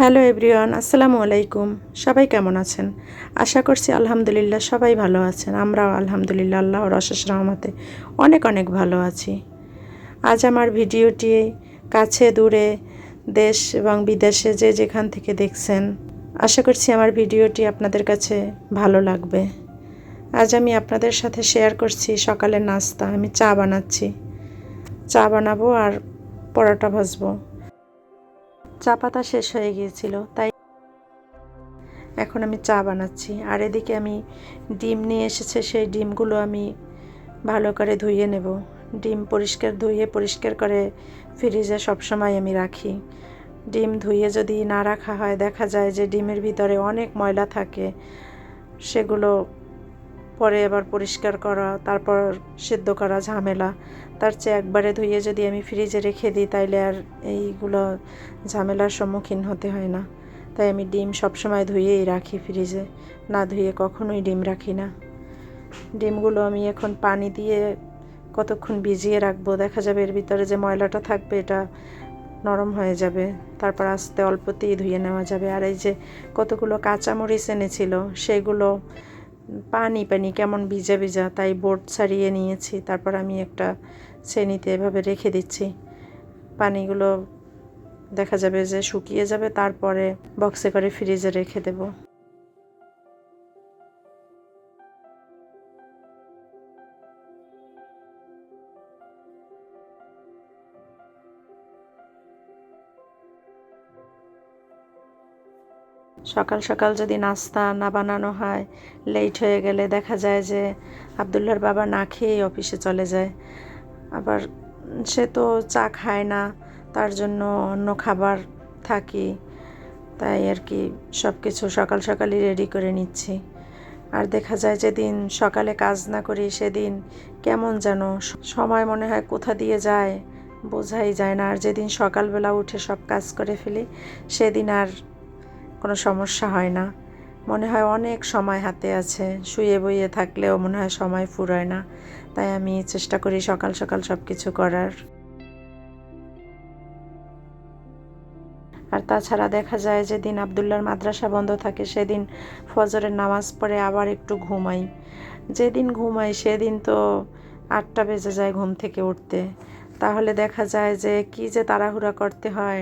Hello everyone, আসসালামু আলাইকুম। সবাই কেমন আছেন? আশা করছি আলহামদুলিল্লাহ সবাই ভালো আছেন। আমরাও আলহামদুলিল্লাহ আল্লাহর অশেষ রহমতে অনেক অনেক ভালো আছি। আজ আমার ভিডিওটি কাছে দূরে দেশ এবং বিদেশে যে যেখান থেকে দেখছেন, আশা করছি আমার ভিডিওটি আপনাদের কাছে ভালো লাগবে। আজ আমি আপনাদের সাথে শেয়ার করছি সকালের নাস্তা। আমি চা বানাচ্ছি, চা বানাবো আর পরোটা ভাজবো। চা পাতা শেষ হয়ে গিয়েছিল, তাই এখন আমি চা বানাচ্ছি। আর এদিকে আমি ডিম নিয়ে এসেছে, সেই ডিমগুলো আমি ভালো করে ধুয়ে নেব। ডিম পরিষ্কার করে ফ্রিজে সবসময় আমি রাখি। ডিম ধুয়ে যদি না রাখা হয়, দেখা যায় যে ডিমের ভিতরে অনেক ময়লা থাকে, সেগুলো পরে আবার পরিষ্কার করা, তারপর সিদ্ধ করা ঝামেলা। তার চেয়ে একবারে ধুয়ে যদি আমি ফ্রিজে রেখে দিই, তাইলে আর এইগুলো ঝামেলার সম্মুখীন হতে হয় না। তাই আমি ডিম সবসময় ধুয়েই রাখি ফ্রিজে, না ধুয়ে কখনোই ডিম রাখি না। ডিমগুলো আমি এখন পানি দিয়ে কতক্ষণ ভিজিয়ে রাখবো, দেখা যাবে এর ভিতরে যে ময়লাটা থাকবে এটা নরম হয়ে যাবে, তারপর আস্তে অল্পতেই ধুয়ে নেওয়া যাবে। আর এই যে কতগুলো কাঁচামরিচ এনেছিল, সেগুলো পানি কেমন ভিজা ভিজা, তাই বোর্ড ছাড়িয়ে নিয়েছি। তারপর আমি একটা ছেনিতে এভাবে রেখে দিচ্ছি। পানিগুলো দেখা যাবে যে শুকিয়ে যাবে, তারপরে বক্সে করে ফ্রিজে রেখে দেব। সকাল সকাল যদি নাস্তা না বানানো হয়, লেট হয়ে গেলে দেখা যায় যে আবদুল্লাহর বাবা না খেয়েই অফিসে চলে যায়। আবার সে তো চা খায় না, তার জন্য অন্য খাবার থাকি, তাই আর কি সব কিছু সকাল সকালই রেডি করে নিচ্ছি। আর দেখা যায় যেদিন সকালে কাজ না করি, সেদিন কেমন যেন সময় মনে হয় কোথা দিয়ে যায় বোঝাই যায় না। আর যেদিন সকালবেলা উঠে সব কাজ করে ফেলি, সেদিন আর কোনো সমস্যা হয় না। মনে হয় অনেক সময় হাতে আছে, শুয়ে বইয়ে থাকলেও মনে হয় সময় ফুরায় না। তাই আমি চেষ্টা করি সকাল সকাল সব কিছু করার। আর তাছাড়া দেখা যায় যেদিন আবদুল্লাহর মাদ্রাসা বন্ধ থাকে, সেদিন ফজরের নামাজ পড়ে আবার একটু ঘুমাই। যেদিন ঘুমাই সেদিন তো 8টা বেজে যায় ঘুম থেকে উঠতে। তাহলে দেখা যায় যে কি যে তাড়াহুড়া করতে হয়,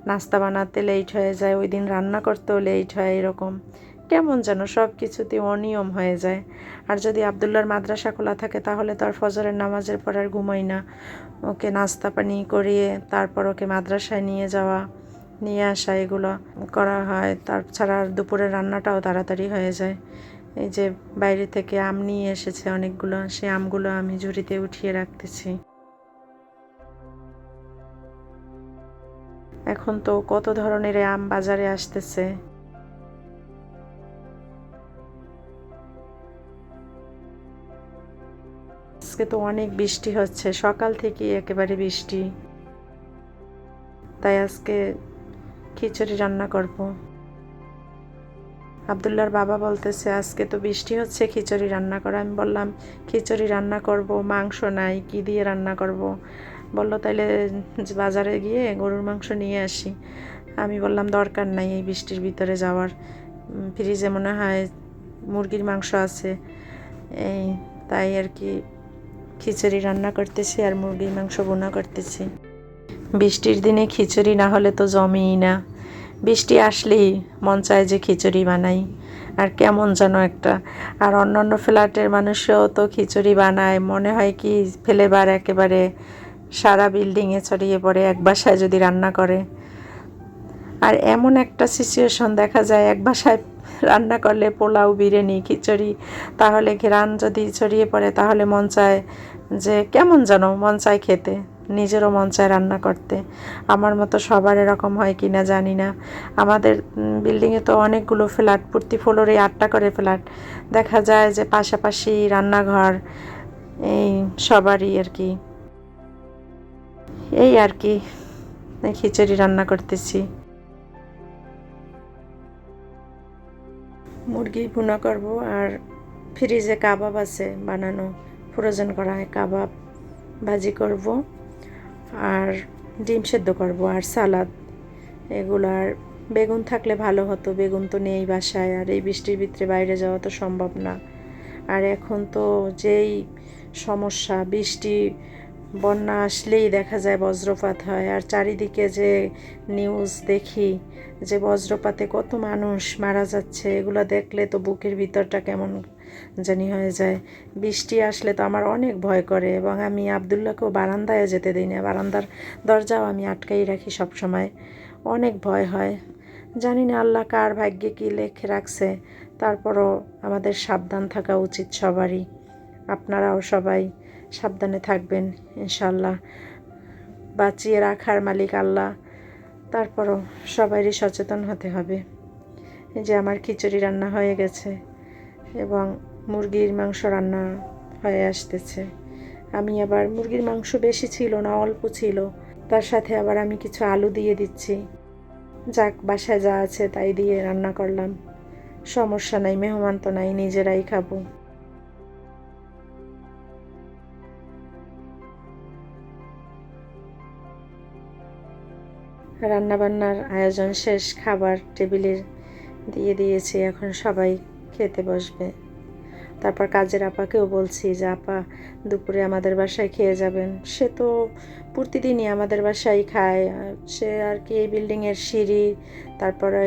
নাস্তা বানাতে লেট হয়ে যায়, ওই দিন রান্না করতেও লেট হয়। এরকম কেমন যেন সব কিছুতে অনিয়ম হয়ে যায়। আর যদি আবদুল্লাহর মাদ্রাসা খোলা থাকে, তাহলে তো আর ফজরের নামাজের পর আর ঘুমাই না। ওকে নাস্তা পানি করিয়ে তারপর ওকে মাদ্রাসায় নিয়ে যাওয়া, নিয়ে আসা, এগুলো করা হয়। তাছাড়া দুপুরের রান্নাটাও তাড়াতাড়ি হয়ে যায়। এই যে বাইরে থেকে আম নিয়ে এসেছে অনেকগুলো, সেই আমগুলো আমি ঝুড়িতে উঠিয়ে রাখতেছি। এখন তো কত ধরনের আম বাজারে আসতেছে। আজকে তো অনেক বৃষ্টি হচ্ছে, সকাল থেকে একেবারে বৃষ্টি, তাই আজকে খিচুড়ি রান্না করব। আবদুল্লাহর বাবা বলতেছে আজকে তো বৃষ্টি হচ্ছে, খিচুড়ি রান্না করা। আমি বললাম খিচুড়ি রান্না করব, মাংস নাই, কি দিয়ে রান্না করব? বলল তাইলে বাজারে গিয়ে গরুর মাংস নিয়ে আসি। আমি বললাম দরকার নাই এই বৃষ্টির ভিতরে যাওয়ার, ফ্রিজে মনে হয় মুরগির মাংস আছে। এই তাই আর কি খিচুড়ি রান্না করতেছি আর মুরগির মাংস ভুনা করতেছি। বৃষ্টির দিনে খিচুড়ি না হলে তো জমেই না। বৃষ্টি আসলেই মন চায় যে খিচুড়ি বানাই, আর কেমন যেন একটা। আর অন্যান্য ফ্ল্যাটের মানুষও তো খিচুড়ি বানায়, মনে হয় কি ফ্লেভার একেবারে সারা বিল্ডিংয়ে ছড়িয়ে পড়ে এক বাসায় যদি রান্না করে। আর এমন একটা সিচুয়েশন দেখা যায়, এক বাসায় রান্না করলে পোলাও, বিরিয়ানি, খিচুড়ি, তাহলে ঘ্রাণ যদি ছড়িয়ে পড়ে, তাহলে মন চায় যে কেমন যেন মন চায় খেতে, নিজেরও মন চায় রান্না করতে। আমার মতো সবার এরকম হয় কি না জানি না। আমাদের বিল্ডিংয়ে তো অনেকগুলো ফ্ল্যাট, প্রতি ফ্লোরে 8টা করে ফ্ল্যাট। দেখা যায় যে পাশাপাশি রান্নাঘর, এই সবারই আর কি। এই আর কি খিচুড়ি রান্না করতেছি। মুরগি ভুনা করব, আর ফ্রিজে কাবাব আছে বানানো, ফ্রোজেন করা হয় কাবাব ভাজি করব, আর ডিম সেদ্ধ করব, আর সালাদ, এগুলো। আর বেগুন থাকলে ভালো হতো, বেগুন তো নেই বাসায়, আর এই বৃষ্টির ভিতরে বাইরে যাওয়া তো সম্ভব না। আর এখন তো যেই সমস্যা, বৃষ্টি বন্যা আসলেই দেখা যায় বজ্রপাত হয়। আর চারিদিকে যে নিউজ দেখি যে বজ্রপাতে কত মানুষ মারা যাচ্ছে, এগুলো দেখলে তো বুকের ভিতরটা কেমন জানি হয়ে যায়। বৃষ্টি আসলে তো আমার অনেক ভয় করে, এবং আমি আবদুল্লাহকেও বারান্দায় যেতে দিই না, বারান্দার দরজাও আমি আটকাই রাখি সব সময়। অনেক ভয় হয়। জানি না আল্লাহ কার ভাগ্যে কী লেখে রাখছে, তারপরও আমাদের সাবধান থাকা উচিত সবারই। আপনারাও সবাই সাবধানে থাকবেন ইনশাল্লাহ। বাঁচিয়ে রাখার মালিক আল্লাহ, তারপরও সবারই সচেতন হতে হবে। এই যে আমার খিচুড়ি রান্না হয়ে গেছে এবং মুরগির মাংস রান্না হয়ে আসতেছে। আমি আবার মুরগির মাংস বেশি ছিল না, অল্প ছিল, তার সাথে আবার আমি কিছু আলু দিয়ে দিচ্ছি। যাক, বাসায় যা আছে তাই দিয়ে রান্না করলাম, সমস্যা নাই, মেহমান তো নাই, নিজেরাই খাবো। রান্নাবান্নার আয়োজন শেষ, খাবার টেবিলে দিয়ে দিয়েছি, এখন সবাই খেতে বসবে। তারপর কাজের আপাকেও বলছি যে আপা দুপুরে আমাদের বাসায় খেয়ে যাবেন। সে তো প্রতিদিনই আমাদের বাসায় খায়। সে আর কি এই বিল্ডিংয়ের সিঁড়ি, তারপরে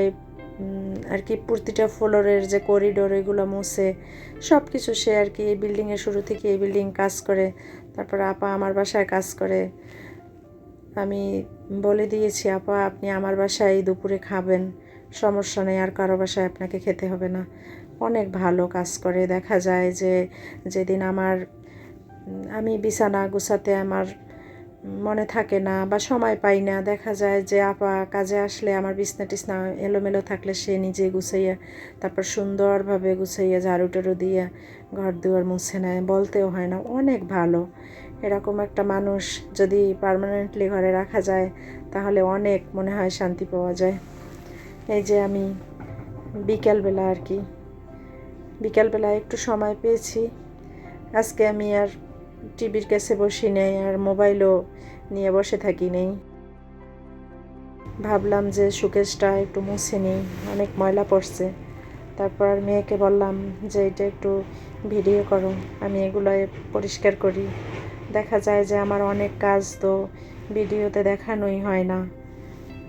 আর কি প্রতিটা ফ্লোরের যে করিডোর এগুলো মুছে সব কিছু সে আর কি এই বিল্ডিংয়ের শুরু থেকে এই বিল্ডিং কাজ করে। তারপর আপা আমার বাসায় কাজ করে। আমি বলে দিয়েছি আপা আপনি আমার বাসায় দুপুরে খাবেন, সমস্যা নেই, আর কারো বাসায় আপনাকে খেতে হবে না। অনেক ভালো কাজ করে। দেখা যায় যে যেদিন আমি বিছানা গুছাতে আমার মনে থাকে না বা সময় পাই না, দেখা যায় যে আপা কাজে আসলে আমার বিছনা টিছনা এলোমেলো থাকলে সে নিজে গুছাইয়া তারপর সুন্দরভাবে গুছাইয়া ঝাড়ু টাড়ু দিয়ে ঘর দুয়ার মুছে নেয়, বলতেও হয় না। অনেক ভালো। এরকম একটা মানুষ যদি পার্মানেন্টলি ঘরে রাখা যায় তাহলে অনেক মনে হয় শান্তি পাওয়া যায়। এই যে আমি বিকেলবেলা আর কি বিকেলবেলা একটু সময় পেয়েছি, আজকে আমি আর টিভির কাছে বসি নেই, আর মোবাইলও নিয়ে বসে থাকি নেই। ভাবলাম যে শোকেসটা একটু মুছে নিই, অনেক ময়লা পড়ছে। তারপর মেয়েকে বললাম যে এটা একটু ভিডিও করো, আমি এগুলো পরিষ্কার করি। দেখা যায় যে আমার অনেক কাজ তো ভিডিওতে দেখানোই হয় না,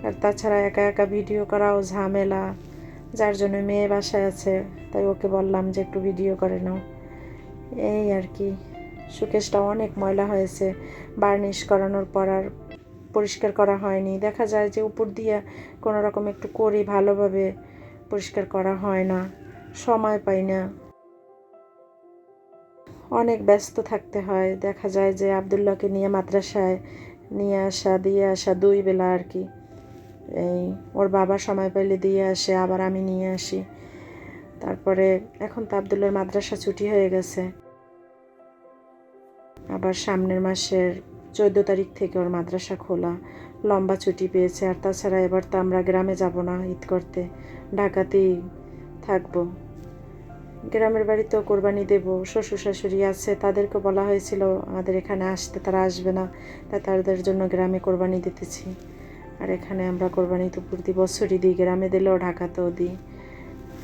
আর তাছাড়া একা একা ভিডিও করাও ঝামেলা, যার জন্য মেয়ে বাসায় আছে, তাই ওকে বললাম যে একটু ভিডিও করে নাও। এই আর কি। শোকেসটা অনেক ময়লা হয়েছে, বার্নিশ করানোর পর আর পরিষ্কার করা হয়নি। দেখা যায় যে উপর দিয়ে কোনো রকম একটু করি, ভালোভাবে পরিষ্কার করা হয় না, সময় পাই না, অনেক ব্যস্ত থাকতে হয়। দেখা যায় যে আবদুল্লাহকে নিয়ে মাদ্রাসায় নিয়ে আসা দিয়ে আসা 2 বেলা আর কি। এই ওর বাবা সময় পেলে দিয়ে আসে, আবার আমি নিয়ে আসি। তারপরে এখন তো আবদুল্লাহর মাদ্রাসা ছুটি হয়ে গেছে, আবার সামনের মাসের 14 তারিখ থেকে ওর মাদ্রাসা খোলা, লম্বা ছুটি পেয়েছে। আর তাছাড়া এবার তো আমরা গ্রামে যাব না ঈদ করতে, ঢাকাতেই থাকবো। গ্রামের বাড়িতেও কোরবানি দেব, শ্বশুর শাশুড়ি আছে, তাদেরকে বলা হয়েছিল আমাদের এখানে আসতে, তারা আসবে না, তাই তাদের জন্য গ্রামে কোরবানি দিতেছি। আর এখানে আমরা কোরবানি তো প্রতি বছরই দিই, গ্রামে দিলেও ঢাকাতেও দিই।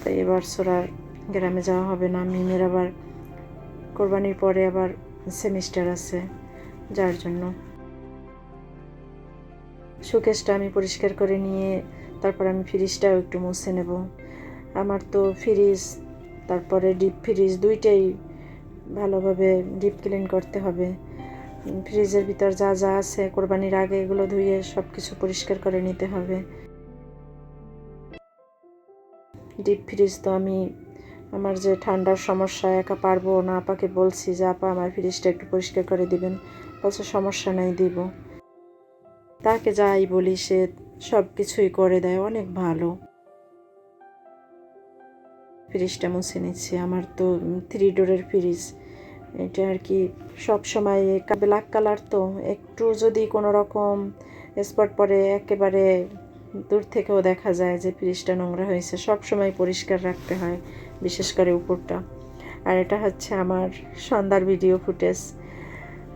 তাই এবার আর গ্রামে যাওয়া হবে না। মিমের আবার কোরবানির পরে আবার সেমিস্টার আছে, যার জন্য। শোকেসটা আমি পরিষ্কার করে নিয়ে তারপর আমি ফ্রিজটাও একটু মুছে নেব। আমার তো ফ্রিজ তারপরে ডিপ ফ্রিজ দুইটাই ভালোভাবে ডিপ ক্লিন করতে হবে। ফ্রিজের ভিতর যা যা আছে কোরবানির আগে এগুলো ধুয়ে সব কিছু পরিষ্কার করে নিতে হবে। ডিপ ফ্রিজ তো আমি আমার যে ঠান্ডার সমস্যা, একা পারবো না, আপাকে বলছি যে আপা আমার ফ্রিজটা একটু পরিষ্কার করে দিবেন, বলছে সমস্যা নাই, দিব। তাকে যাই বলি সে সব কিছুই করে দেয়, অনেক ভালো। ফ্রিজটা মুছে নিচ্ছি। আমার তো 3 ডোরের ফ্রিজ, এটা আর কি সব সময় ব্ল্যাক কালার, তো একটু যদি কোনো রকম স্পট পরে একেবারে দূর থেকেও দেখা যায় যে ফ্রিজটা নোংরা হয়েছে। সব সময় পরিষ্কার রাখতে হয়, বিশেষ করে উপরটা। আর এটা হচ্ছে আমার সন্ধ্যার ভিডিও ফুটেজ।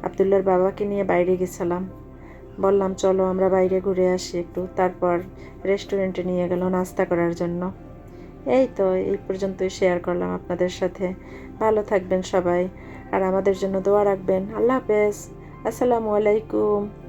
আবদুল্লার বাবাকে নিয়ে বাইরে গেছিলাম, বললাম চলো আমরা বাইরে ঘুরে আসি একটু, তারপর রেস্টুরেন্টে নিয়ে গেল নাস্তা করার জন্য। এই তো এই পর্যন্তই শেয়ার করলাম আপনাদের সাথে। ভালো থাকবেন সবাই, আর আমাদের জন্য দোয়া রাখবেন। আল্লাহ হাফেজ, আসসালামু আলাইকুম।